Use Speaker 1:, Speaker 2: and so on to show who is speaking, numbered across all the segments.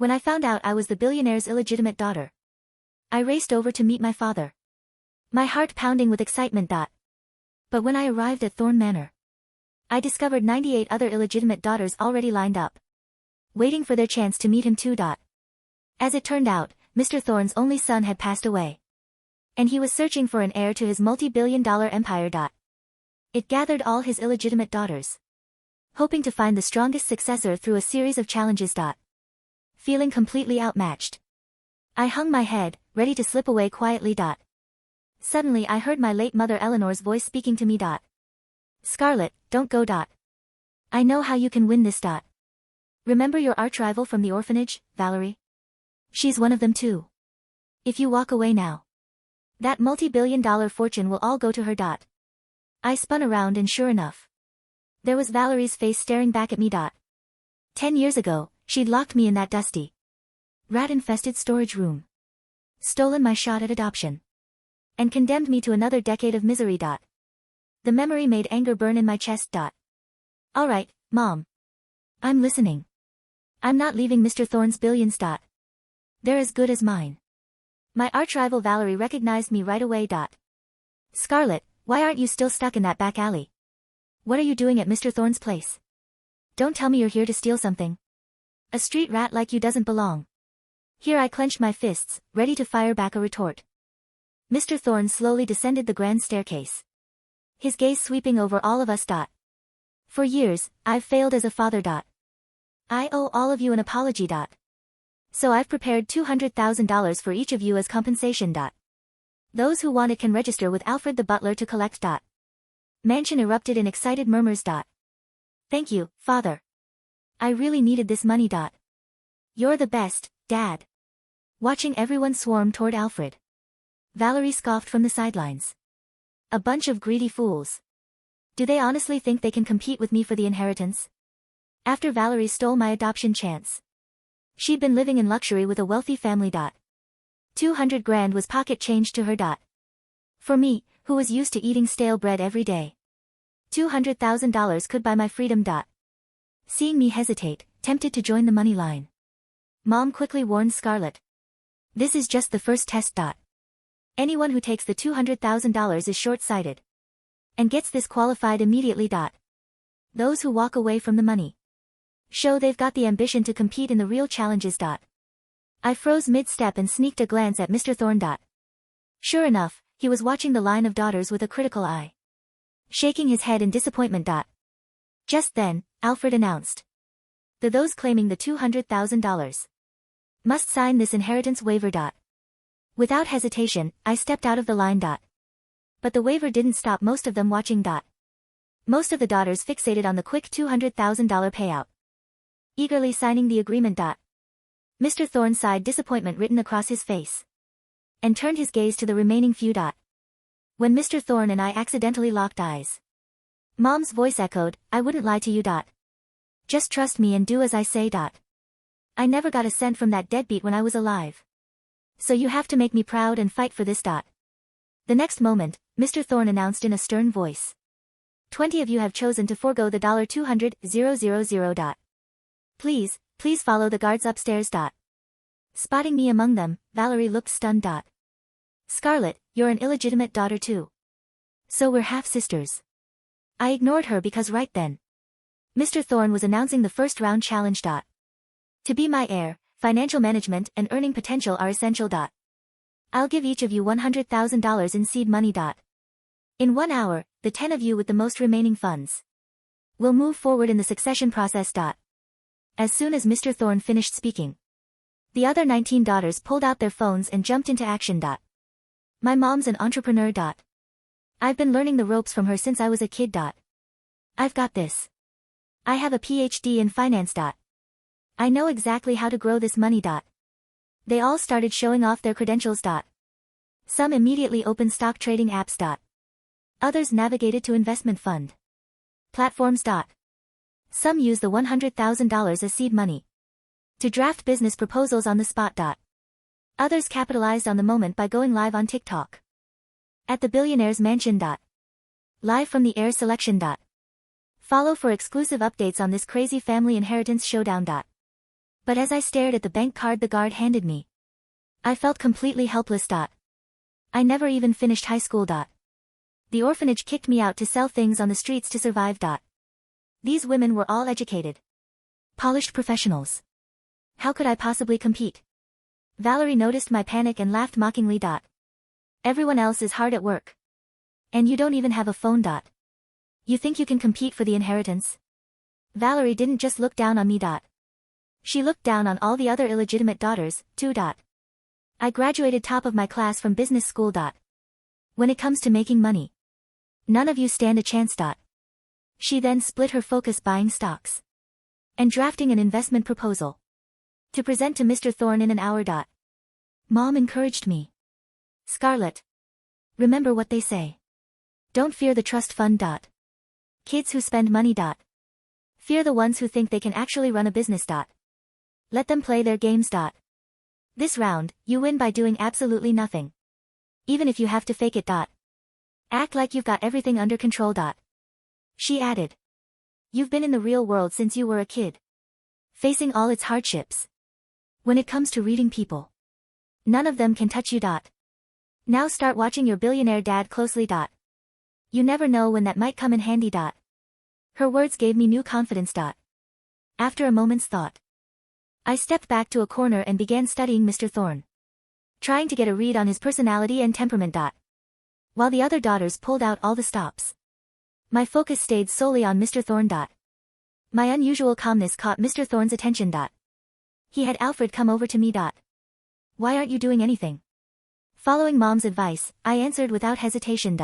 Speaker 1: When I found out I was the billionaire's illegitimate daughter, I raced over to meet my father, my heart pounding with excitement. But when I arrived at Thorne Manor, I discovered 98 other illegitimate daughters already lined up, waiting for their chance to meet him too. As it turned out, Mr. Thorne's only son had passed away, and he was searching for an heir to his multi-billion-dollar empire. It gathered all his illegitimate daughters, hoping to find the strongest successor through a series of challenges. Feeling completely outmatched, I hung my head, ready to slip away quietly. Suddenly I heard my late mother Eleanor's voice speaking to me. Scarlett, don't go. I know how you can win this. Remember your arch-rival from the orphanage, Valerie? She's one of them too. If you walk away now, that multi-billion-dollar fortune will all go to her. I spun around and sure enough, there was Valerie's face staring back at me. 10 years ago, she'd locked me in that dusty, rat-infested storage room, stolen my shot at adoption, and condemned me to another decade of misery. The memory made anger burn in my chest. All right, Mom. I'm listening. I'm not leaving Mr. Thorne's billions. They're as good as mine. My arch-rival Valerie recognized me right away. Scarlett, why aren't you still stuck in that back alley? What are you doing at Mr. Thorne's place? Don't tell me you're here to steal something. A street rat like you doesn't belong. Here I clenched my fists, ready to fire back a retort. Mr. Thorne slowly descended the grand staircase, his gaze sweeping over all of us. For years, I've failed as a father. I owe all of you an apology. So I've prepared $200,000 for each of you as compensation. Those who want it can register with Alfred the butler to collect. Mansion erupted in excited murmurs. Thank you, Father. I really needed this money. You're the best, Dad. Watching everyone swarm toward Alfred, Valerie scoffed from the sidelines. A bunch of greedy fools. Do they honestly think they can compete with me for the inheritance? After Valerie stole my adoption chance, she'd been living in luxury with a wealthy family. 200 grand was pocket change to her. For me, who was used to eating stale bread every day, $200,000 could buy my freedom. Seeing me hesitate, tempted to join the money line, Mom quickly warned Scarlett. This is just the first test. Anyone who takes the $200,000 is short-sighted and gets disqualified immediately. Those who walk away from the money show they've got the ambition to compete in the real challenges. I froze mid-step and sneaked a glance at Mr. Thorne. Sure enough, he was watching the line of daughters with a critical eye, shaking his head in disappointment. Just then, Alfred announced. Those claiming the $200,000 must sign this inheritance waiver. Without hesitation, I stepped out of the line. But the waiver didn't stop most of them watching. Most of the daughters fixated on the quick $200,000 payout, eagerly signing the agreement. Mr. Thorne sighed disappointment written across his face, and turned his gaze to the remaining few. When Mr. Thorne and I accidentally locked eyes, Mom's voice echoed, I wouldn't lie to you. Just trust me and do as I say. I never got a cent from that deadbeat when I was alive. So you have to make me proud and fight for this. The next moment, Mr. Thorne announced in a stern voice. 20 of you have chosen to forego the $200,000. Please follow the guards upstairs. Spotting me among them, Valerie looked stunned. Scarlett, you're an illegitimate daughter too. So we're half-sisters. I ignored her because right then, Mr. Thorne was announcing the first round challenge. To be my heir, financial management and earning potential are essential. I'll give each of you $100,000 in seed money. In 1 hour, the 10 of you with the most remaining funds will move forward in the succession process. As soon as Mr. Thorne finished speaking, the other 19 daughters pulled out their phones and jumped into action. My mom's an entrepreneur. I've been learning the ropes from her since I was a kid. I've got this. I have a PhD in finance. I know exactly how to grow this money. They all started showing off their credentials. Some immediately opened stock trading apps. Others navigated to investment fund platforms. Some used the $100,000 as seed money to draft business proposals on the spot. Others capitalized on the moment by going live on TikTok at the billionaire's mansion. Live from the heir selection. Follow for exclusive updates on this crazy family inheritance showdown. But as I stared at the bank card the guard handed me, I felt completely helpless. I never even finished high school. The orphanage kicked me out to sell things on the streets to survive. These women were all educated, polished professionals. How could I possibly compete? Valerie noticed my panic and laughed mockingly. Everyone else is hard at work. And you don't even have a phone. You think you can compete for the inheritance? Valerie didn't just look down on me. She looked down on all the other illegitimate daughters, too. I graduated top of my class from business school. When it comes to making money, none of you stand a chance. She then split her focus buying stocks and drafting an investment proposal to present to Mr. Thorne in an hour. Mom encouraged me. Scarlett, remember what they say. Don't fear the trust fund. Kids who spend money. Fear the ones who think they can actually run a business. Let them play their games. This round, you win by doing absolutely nothing. Even if you have to fake it. Act like you've got everything under control. She added. You've been in the real world since you were a kid, facing all its hardships. When it comes to reading people, none of them can touch you. Now start watching your billionaire dad closely. You never know when that might come in handy. Her words gave me new confidence. After a moment's thought, I stepped back to a corner and began studying Mr. Thorne, trying to get a read on his personality and temperament. While the other daughters pulled out all the stops, my focus stayed solely on Mr. Thorne. My unusual calmness caught Mr. Thorne's attention. He had Alfred come over to me. Why aren't you doing anything? Following Mom's advice, I answered without hesitation.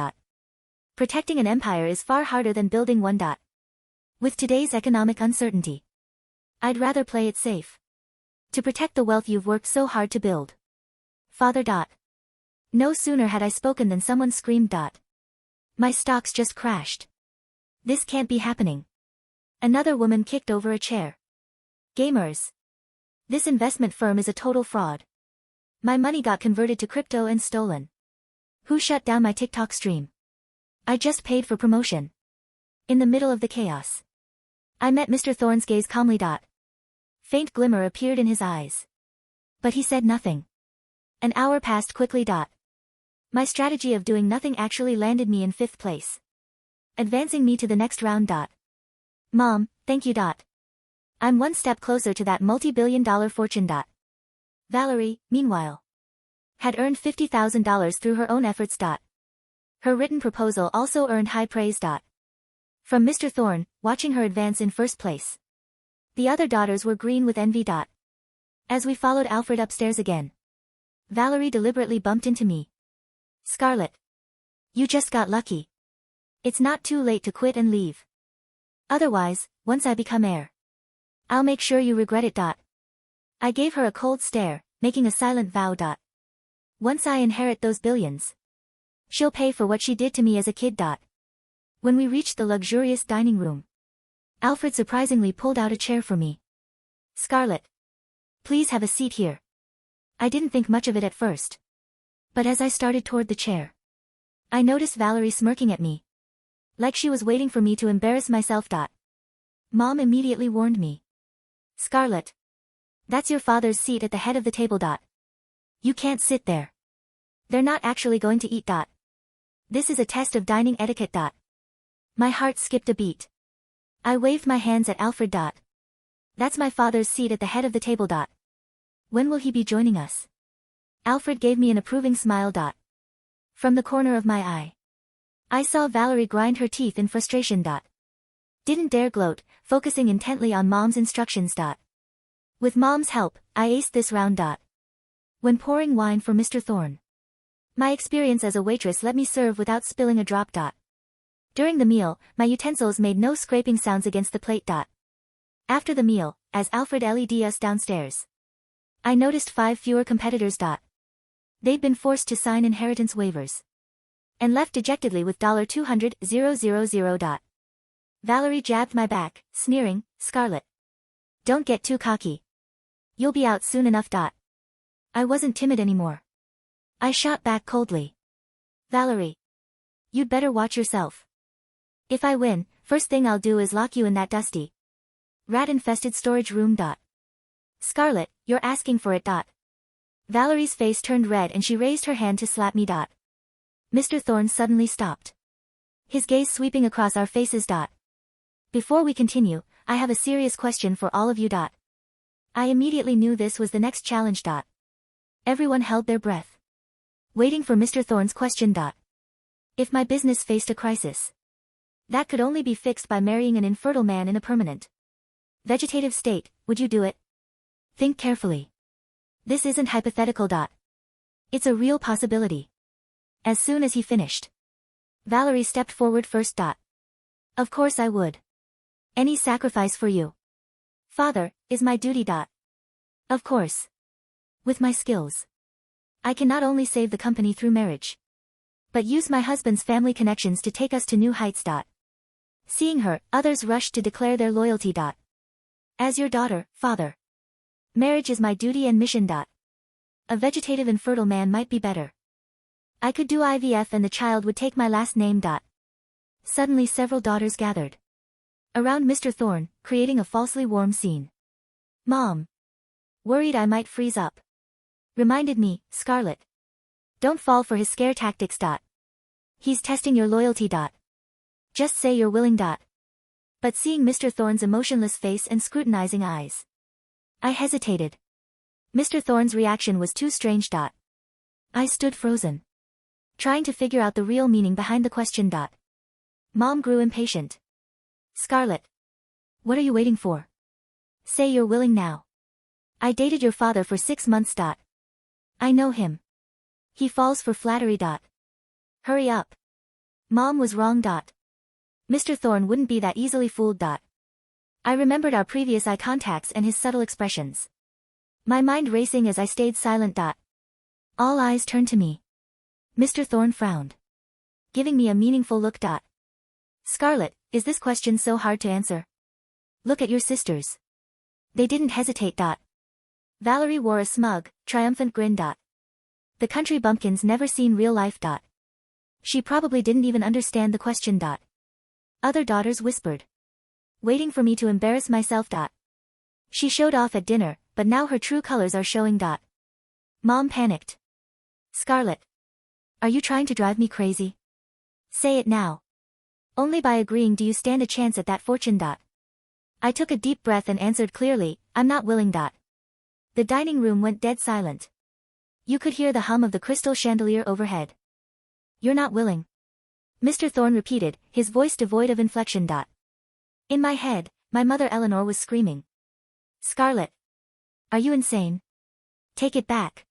Speaker 1: Protecting an empire is far harder than building one. With today's economic uncertainty, I'd rather play it safe. To protect the wealth you've worked so hard to build. Father. No sooner had I spoken than someone screamed. My stocks just crashed. This can't be happening. Another woman kicked over a chair. Gamers. This investment firm is a total fraud. My money got converted to crypto and stolen. Who shut down my TikTok stream? I just paid for promotion. In the middle of the chaos, I met Mr. Thorne's gaze calmly. Faint glimmer appeared in his eyes, but he said nothing. An hour passed quickly. My strategy of doing nothing actually landed me in 5th place, advancing me to the next round. Mom, thank you. I'm one step closer to that multi-billion-dollar fortune. Valerie, meanwhile, had earned $50,000 through her own efforts. Her written proposal also earned high praise. From Mr. Thorne, watching her advance in 1st place. The other daughters were green with envy. As we followed Alfred upstairs again, Valerie deliberately bumped into me. Scarlett, you just got lucky. It's not too late to quit and leave. Otherwise, once I become heir, I'll make sure you regret it. I gave her a cold stare, making a silent vow. Once I inherit those billions, she'll pay for what she did to me as a kid. When we reached the luxurious dining room, Alfred surprisingly pulled out a chair for me. Scarlett, please have a seat here. I didn't think much of it at first, but as I started toward the chair, I noticed Valerie smirking at me, like she was waiting for me to embarrass myself. Mom immediately warned me. Scarlett, that's your father's seat at the head of the table. You can't sit there. They're not actually going to eat. This is a test of dining etiquette. My heart skipped a beat. I waved my hands at Alfred. That's my father's seat at the head of the table. When will he be joining us? Alfred gave me an approving smile. From the corner of my eye, I saw Valerie grind her teeth in frustration. Didn't dare gloat, focusing intently on Mom's instructions. With Mom's help, I aced this round. When pouring wine for Mr. Thorne, my experience as a waitress let me serve without spilling a drop. During the meal, my utensils made no scraping sounds against the plate. After the meal, as Alfred led us downstairs, I noticed 5 fewer competitors. They'd been forced to sign inheritance waivers and left dejectedly with $200,000. Valerie jabbed my back, sneering, Scarlett, don't get too cocky. You'll be out soon enough. I wasn't timid anymore. I shot back coldly. Valerie, you'd better watch yourself. If I win, first thing I'll do is lock you in that dusty, rat-infested storage room. Scarlett, you're asking for it. Valerie's face turned red and she raised her hand to slap me. Mr. Thorne suddenly stopped. His gaze sweeping across our faces. Before we continue, I have a serious question for all of you. I immediately knew this was the next challenge. Everyone held their breath, waiting for Mr. Thorne's question. If my business faced a crisis that could only be fixed by marrying an infertile man in a permanent vegetative state, would you do it? Think carefully. This isn't hypothetical. It's a real possibility. As soon as he finished, Valerie stepped forward first. Of course I would. Any sacrifice for you, Father, is my duty. Of course. With my skills, I can not only save the company through marriage, but use my husband's family connections to take us to new heights. Seeing her, others rushed to declare their loyalty. As your daughter, Father, marriage is my duty and mission. A vegetative infertile man might be better. I could do IVF and the child would take my last name. Suddenly several daughters gathered around Mr. Thorne, creating a falsely warm scene. Mom, worried I might freeze up, reminded me, Scarlett, don't fall for his scare tactics. He's testing your loyalty. Just say you're willing. But seeing Mr. Thorne's emotionless face and scrutinizing eyes, I hesitated. Mr. Thorne's reaction was too strange. I stood frozen, trying to figure out the real meaning behind the question. Mom grew impatient. Scarlett, what are you waiting for? Say you're willing now. I dated your father for 6 months. I know him. He falls for flattery. Hurry up. Mom was wrong. Mr. Thorne wouldn't be that easily fooled. I remembered our previous eye contacts and his subtle expressions, my mind racing as I stayed silent. All eyes turned to me. Mr. Thorne frowned, giving me a meaningful look. Scarlett, is this question so hard to answer? Look at your sisters. They didn't hesitate. Valerie wore a smug, triumphant grin. The country bumpkins never seen real life. She probably didn't even understand the question. Other daughters whispered, waiting for me to embarrass myself. She showed off at dinner, but now her true colors are showing. Mom panicked. Scarlett, are you trying to drive me crazy? Say it now. Only by agreeing do you stand a chance at that fortune. I took a deep breath and answered clearly, I'm not willing. The dining room went dead silent. You could hear the hum of the crystal chandelier overhead. You're not willing, Mr. Thorne repeated, his voice devoid of inflection. In my head, my mother Eleanor was screaming. Scarlett, are you insane? Take it back.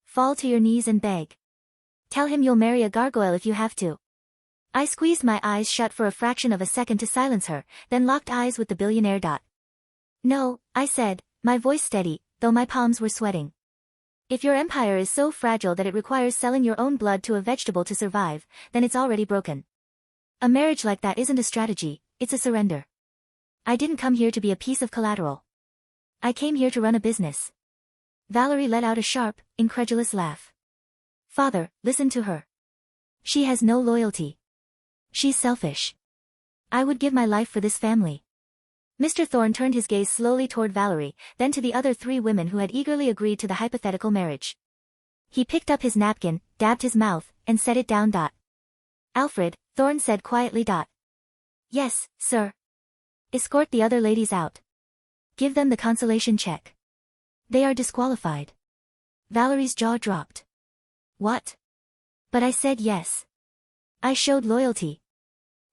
Speaker 1: Fall to your knees and beg. Tell him you'll marry a gargoyle if you have to. I squeezed my eyes shut for a fraction of a second to silence her, then locked eyes with the billionaire. No, I said, my voice steady, though my palms were sweating. If your empire is so fragile that it requires selling your own blood to a vegetable to survive, then it's already broken. A marriage like that isn't a strategy, it's a surrender. I didn't come here to be a piece of collateral. I came here to run a business. Valerie let out a sharp, incredulous laugh. Father, listen to her. She has no loyalty. She's selfish. I would give my life for this family. Mr. Thorne turned his gaze slowly toward Valerie, then to the other 3 women who had eagerly agreed to the hypothetical marriage. He picked up his napkin, dabbed his mouth, and set it down. Alfred, Thorne said quietly. Yes, sir. Escort the other ladies out. Give them the consolation check. They are disqualified. Valerie's jaw dropped. What? But I said yes. I showed loyalty.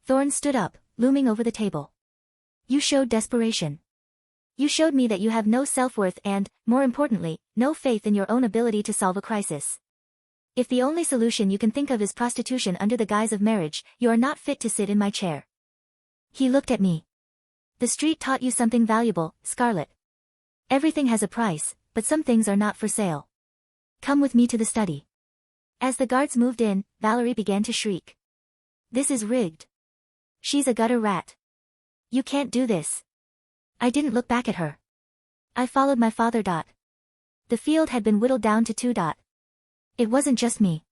Speaker 1: Thorne stood up, looming over the table. You showed desperation. You showed me that you have no self-worth and, more importantly, no faith in your own ability to solve a crisis. If the only solution you can think of is prostitution under the guise of marriage, you are not fit to sit in my chair. He looked at me. The street taught you something valuable, Scarlett. Everything has a price, but some things are not for sale. Come with me to the study. As the guards moved in, Valerie began to shriek. This is rigged. She's a gutter rat. You can't do this. I didn't look back at her. I followed my father. The field had been whittled down to 2. It wasn't just me.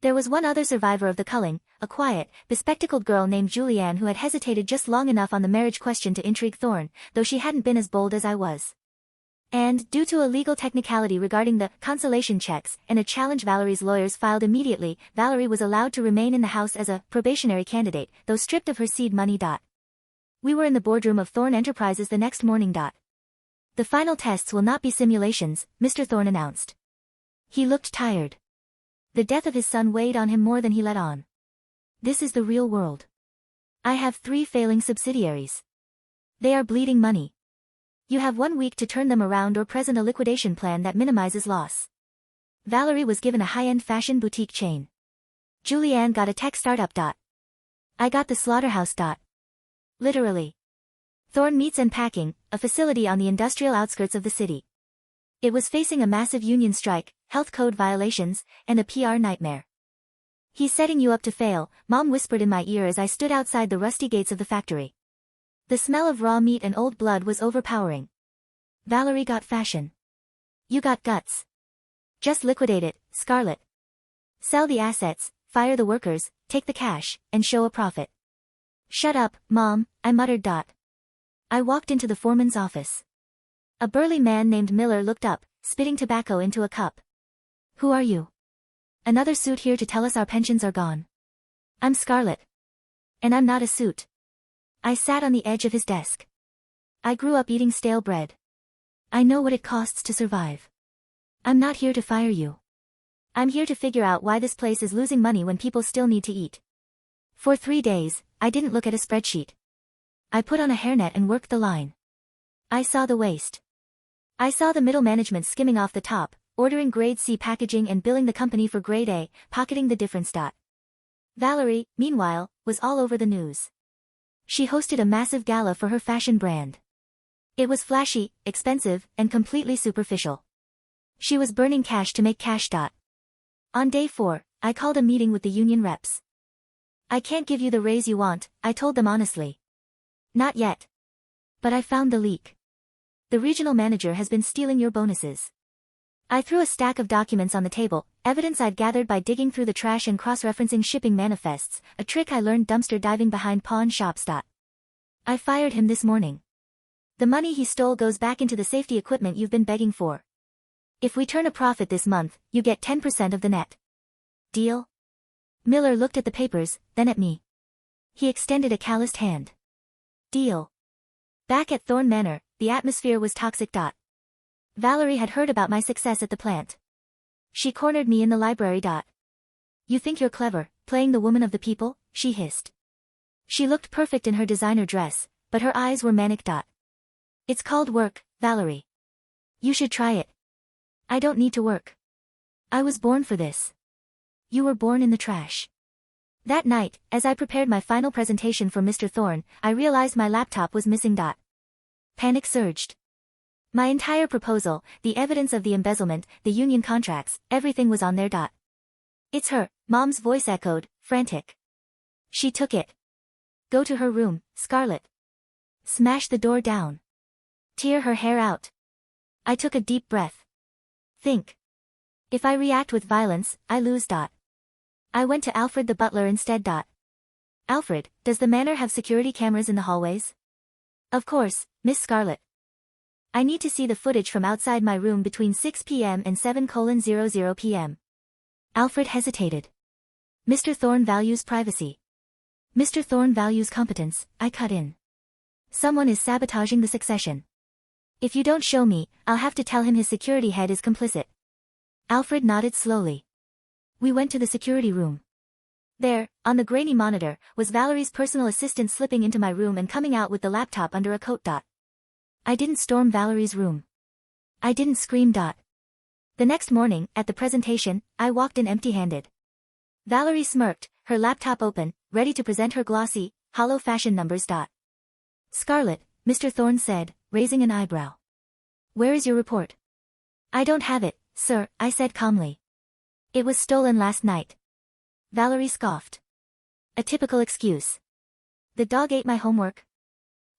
Speaker 1: There was one other survivor of the culling, a quiet, bespectacled girl named Julianne who had hesitated just long enough on the marriage question to intrigue Thorne, though she hadn't been as bold as I was. And, due to a legal technicality regarding the consolation checks and a challenge Valerie's lawyers filed immediately, Valerie was allowed to remain in the house as a probationary candidate, though stripped of her seed money. We were in the boardroom of Thorne Enterprises the next morning. The final tests will not be simulations, Mr. Thorne announced. He looked tired. The death of his son weighed on him more than he let on. This is the real world. I have 3 failing subsidiaries. They are bleeding money. You have 1 week to turn them around or present a liquidation plan that minimizes loss. Valerie was given a high-end fashion boutique chain. Julianne got a tech startup. I got the slaughterhouse. Literally. Thorne Meats and Packing, a facility on the industrial outskirts of the city. It was facing a massive union strike, health code violations, and a PR nightmare. He's setting you up to fail, Mom whispered in my ear as I stood outside the rusty gates of the factory. The smell of raw meat and old blood was overpowering. Valerie got fashion. You got guts. Just liquidate it, Scarlett. Sell the assets, fire the workers, take the cash, and show a profit. Shut up, Mom, I muttered. I walked into the foreman's office. A burly man named Miller looked up, spitting tobacco into a cup. Who are you? Another suit here to tell us our pensions are gone. I'm Scarlett. And I'm not a suit. I sat on the edge of his desk. I grew up eating stale bread. I know what it costs to survive. I'm not here to fire you. I'm here to figure out why this place is losing money when people still need to eat. For 3 days, I didn't look at a spreadsheet. I put on a hairnet and worked the line. I saw the waste. I saw the middle management skimming off the top, ordering grade C packaging and billing the company for grade A, pocketing the difference. Valerie, meanwhile, was all over the news. She hosted a massive gala for her fashion brand. It was flashy, expensive, and completely superficial. She was burning cash to make cash. On day 4, I called a meeting with the union reps. I can't give you the raise you want, I told them honestly. Not yet. But I found the leak. The regional manager has been stealing your bonuses. I threw a stack of documents on the table, evidence I'd gathered by digging through the trash and cross-referencing shipping manifests, a trick I learned dumpster diving behind pawn shops. I fired him this morning. The money he stole goes back into the safety equipment you've been begging for. If we turn a profit this month, you get 10% of the net. Deal? Miller looked at the papers, then at me. He extended a calloused hand. Deal. Back at Thorne Manor, the atmosphere was toxic. Valerie had heard about my success at the plant. She cornered me in the library. You think you're clever, playing the woman of the people, she hissed. She looked perfect in her designer dress, but her eyes were manic. It's called work, Valerie. You should try it. I don't need to work. I was born for this. You were born in the trash. That night, as I prepared my final presentation for Mr. Thorne, I realized my laptop was missing. Panic surged. My entire proposal, the evidence of the embezzlement, the union contracts, everything was on there. It's her, Mom's voice echoed, frantic. She took it. Go to her room, Scarlett. Smash the door down. Tear her hair out. I took a deep breath. Think. If I react with violence, I lose. I went to Alfred the butler instead. Alfred, does the manor have security cameras in the hallways? Of course, Miss Scarlett. I need to see the footage from outside my room between 6 p.m. and 7:00 p.m. Alfred hesitated. Mr. Thorne values privacy. Mr. Thorne values competence, I cut in. Someone is sabotaging the succession. If you don't show me, I'll have to tell him his security head is complicit. Alfred nodded slowly. We went to the security room. There, on the grainy monitor, was Valerie's personal assistant slipping into my room and coming out with the laptop under a coat. I didn't storm Valerie's room. I didn't scream. The next morning, at the presentation, I walked in empty-handed. Valerie smirked, her laptop open, ready to present her glossy, hollow fashion numbers. Scarlett, Mr. Thorne said, raising an eyebrow. Where is your report? I don't have it, sir, I said calmly. It was stolen last night. Valerie scoffed. A typical excuse. The dog ate my homework.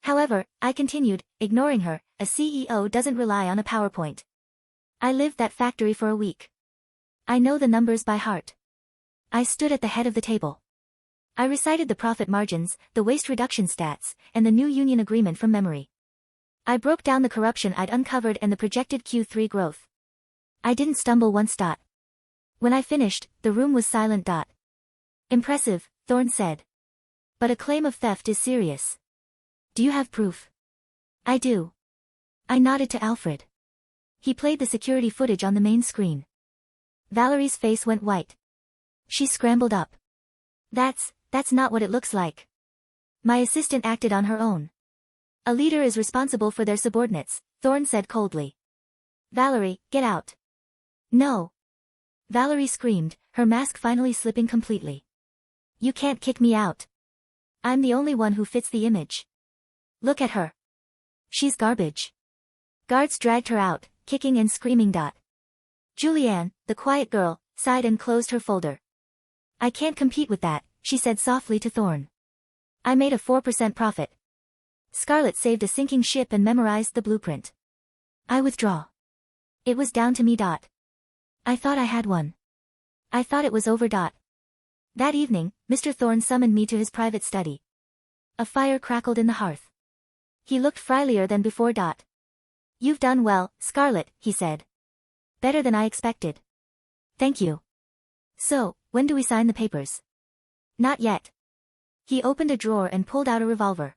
Speaker 1: However, I continued, ignoring her, a CEO doesn't rely on a PowerPoint. I lived that factory for a week. I know the numbers by heart. I stood at the head of the table. I recited the profit margins, the waste reduction stats, and the new union agreement from memory. I broke down the corruption I'd uncovered and the projected Q3 growth. I didn't stumble once. When I finished, the room was silent. Impressive, Thorne said. But a claim of theft is serious. Do you have proof? I do. I nodded to Alfred. He played the security footage on the main screen. Valerie's face went white. She scrambled up. That's not what it looks like. My assistant acted on her own. A leader is responsible for their subordinates, Thorne said coldly. Valerie, get out. No. Valerie screamed, her mask finally slipping completely. You can't kick me out. I'm the only one who fits the image. Look at her. She's garbage. Guards dragged her out, kicking and screaming. Julianne, the quiet girl, sighed and closed her folder. I can't compete with that, she said softly to Thorne. I made a 4% profit. Scarlett saved a sinking ship and memorized the blueprint. I withdraw. It was down to me. I thought I had one. I thought it was over. That evening, Mr. Thorne summoned me to his private study. A fire crackled in the hearth. He looked friendlier than before. You've done well, Scarlett, he said. Better than I expected. Thank you. So, when do we sign the papers? Not yet. He opened a drawer and pulled out a revolver.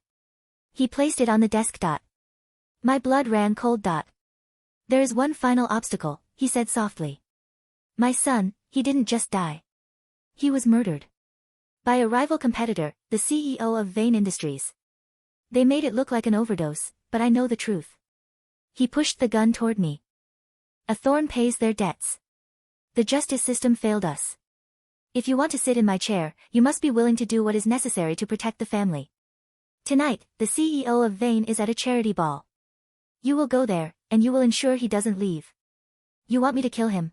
Speaker 1: He placed it on the desk. My blood ran cold. There is one final obstacle, he said softly. My son, he didn't just die. He was murdered. By a rival competitor, the CEO of Vane Industries. They made it look like an overdose, but I know the truth. He pushed the gun toward me. A Thorne pays their debts. The justice system failed us. If you want to sit in my chair, you must be willing to do what is necessary to protect the family. Tonight, the CEO of Vane is at a charity ball. You will go there, and you will ensure he doesn't leave. You want me to kill him?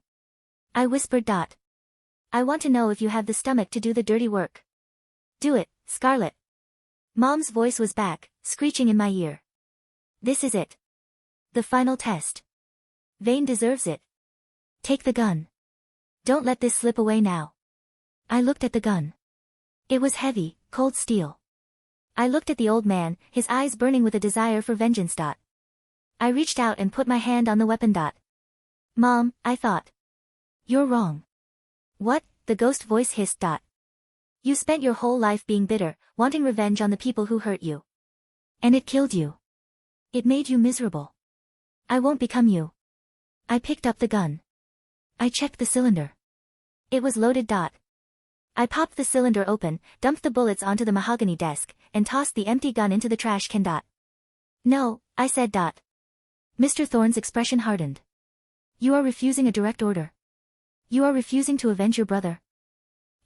Speaker 1: I whispered. I want to know if you have the stomach to do the dirty work. Do it, Scarlett. Mom's voice was back, screeching in my ear. This is it. The final test. Vane deserves it. Take the gun. Don't let this slip away now. I looked at the gun. It was heavy, cold steel. I looked at the old man, his eyes burning with a desire for vengeance. I reached out and put my hand on the weapon. Mom, I thought. You're wrong. What? The ghost voice hissed. You spent your whole life being bitter, wanting revenge on the people who hurt you. And it killed you. It made you miserable. I won't become you. I picked up the gun. I checked the cylinder. It was loaded. I popped the cylinder open, dumped the bullets onto the mahogany desk, and tossed the empty gun into the trash can. No, I said. Mr. Thorne's expression hardened. You are refusing a direct order. You are refusing to avenge your brother.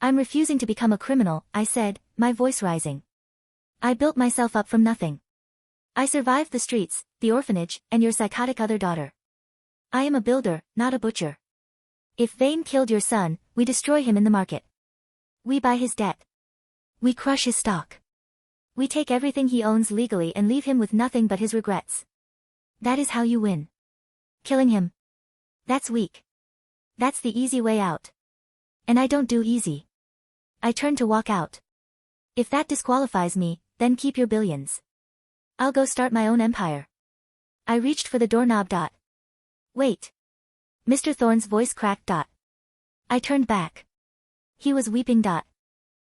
Speaker 1: I'm refusing to become a criminal, I said, my voice rising. I built myself up from nothing. I survived the streets, the orphanage, and your psychotic other daughter. I am a builder, not a butcher. If Vane killed your son, we destroy him in the market. We buy his debt. We crush his stock. We take everything he owns legally and leave him with nothing but his regrets. That is how you win. Killing him. That's weak. That's the easy way out. And I don't do easy. I turned to walk out. If that disqualifies me, then keep your billions. I'll go start my own empire. I reached for the doorknob. Wait. Mr. Thorne's voice cracked. I turned back. He was weeping.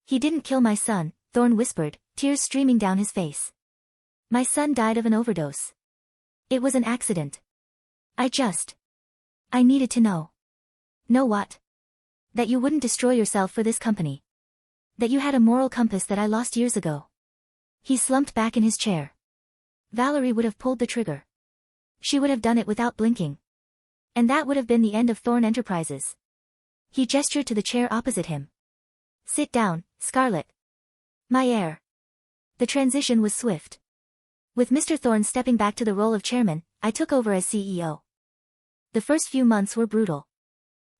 Speaker 1: He didn't kill my son, Thorne whispered, tears streaming down his face. My son died of an overdose. It was an accident. I needed to know. Know what? That you wouldn't destroy yourself for this company. That you had a moral compass that I lost years ago. He slumped back in his chair. Valerie would have pulled the trigger. She would have done it without blinking. And that would have been the end of Thorne Enterprises. He gestured to the chair opposite him. Sit down, Scarlett. My heir. The transition was swift. With Mr. Thorne stepping back to the role of chairman, I took over as CEO. The first few months were brutal.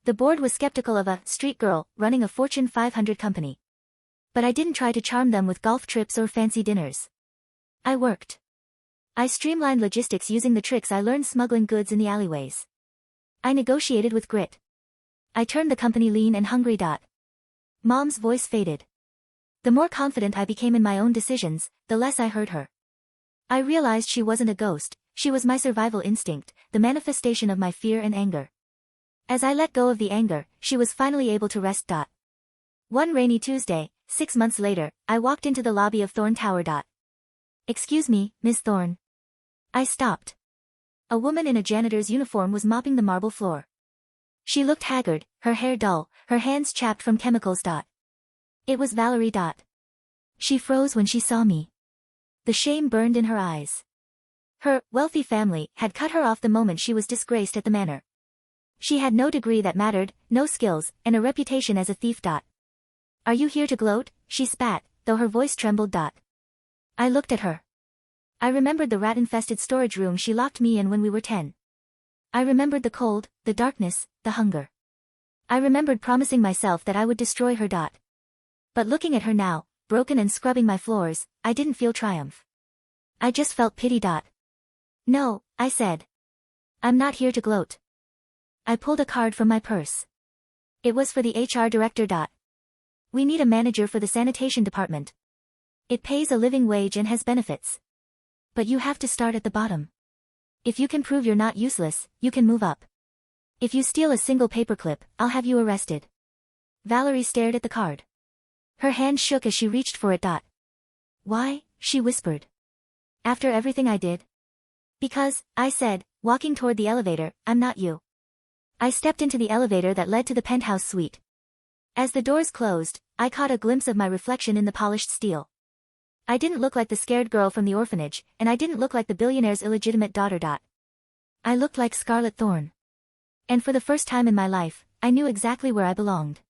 Speaker 1: The board was skeptical of a street girl running a Fortune 500 company. But I didn't try to charm them with golf trips or fancy dinners. I worked. I streamlined logistics using the tricks I learned smuggling goods in the alleyways. I negotiated with grit. I turned the company lean and hungry. Mom's voice faded. The more confident I became in my own decisions, the less I heard her. I realized she wasn't a ghost, She was my survival instinct, the manifestation of my fear and anger. As I let go of the anger, she was finally able to rest. One rainy Tuesday, 6 months later, I walked into the lobby of Thorn Tower. "Excuse me, Miss Thorn." I stopped. A woman in a janitor's uniform was mopping the marble floor. She looked haggard, her hair dull, her hands chapped from chemicals. It was Valerie. She froze when she saw me. The shame burned in her eyes. Her wealthy family had cut her off the moment she was disgraced at the manor. She had no degree that mattered, no skills, and a reputation as a thief. "Are you here to gloat?" she spat, though her voice trembled. I looked at her. I remembered the rat-infested storage room she locked me in when we were 10. I remembered the cold, the darkness, the hunger. I remembered promising myself that I would destroy her. But looking at her now, broken and scrubbing my floors, I didn't feel triumph. I just felt pity. "No," I said. "I'm not here to gloat." I pulled a card from my purse. It was for the HR director. "We need a manager for the sanitation department. It pays a living wage and has benefits. But you have to start at the bottom. If you can prove you're not useless, you can move up. If you steal a single paperclip, I'll have you arrested." Valerie stared at the card. Her hand shook as she reached for it. "Why?" she whispered. "After everything I did?" "Because," I said, walking toward the elevator, "I'm not you." I stepped into the elevator that led to the penthouse suite. As the doors closed, I caught a glimpse of my reflection in the polished steel. I didn't look like the scared girl from the orphanage, and I didn't look like the billionaire's illegitimate daughter. I looked like Scarlet Thorn. And for the first time in my life, I knew exactly where I belonged.